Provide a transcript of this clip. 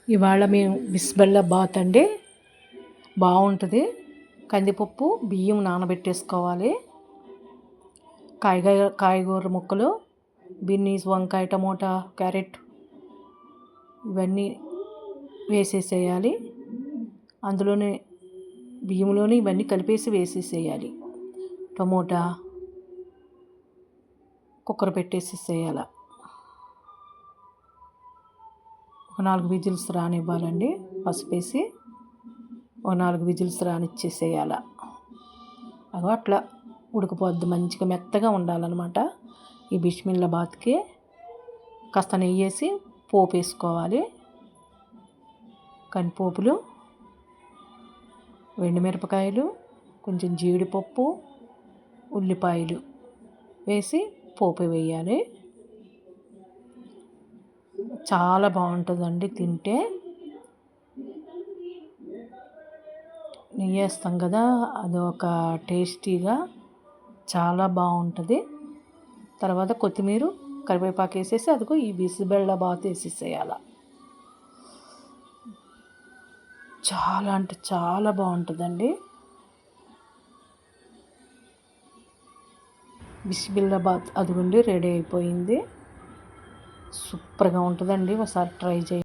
ఇవాళ మేము బిస్బెల్లాబాత్ అండి. బాగుంటుంది. కందిపప్పు బియ్యం నానబెట్టేసుకోవాలి. కాయగూర ముక్కలు, బీన్స్, వంకాయ, టమోటా, క్యారెట్ ఇవన్నీ వేసేసేయాలి. అందులోనే బియ్యంలోనే ఇవన్నీ కలిపేసి వేసేసేయాలి. Tomato cooker పెట్టేసేయాల. ఒక 4 విజిల్స్ రానివ్వాలండి. పసుపేసి ఒక 4 విజిల్స్ రానిచ్చేసేయాల. అట్లా ఉడికిపోద్ది. మంచిగా మెత్తగా ఉండాలన్నమాట. ఈ బిస్మిల్లాబాత్కి కాస్త నెయ్యి వేసి పోపు వేసుకోవాలి. కందిపోపులు, ఎండుమిరపకాయలు, కొంచెం జీడిపప్పు, ఉల్లిపాయలు వేసి పోపు వేయాలి. చాలా బాగుంటుందండి తింటే. నెయ్యి వేస్తాం కదా, అది ఒక టేస్టీగా చాలా బాగుంటుంది. తర్వాత కొత్తిమీర, కరివేపాకు వేసేసి అదిగో ఈ బిస్బెల్లాబాత్ వేసేసేయాల. చాలా అంటే చాలా బాగుంటుందండి. బిస్బెల్లాబాత్ అదిగోండి రెడీ అయిపోయింది. సూపర్గా ఉంటుందండి. ఒకసారి ట్రై చేయండి.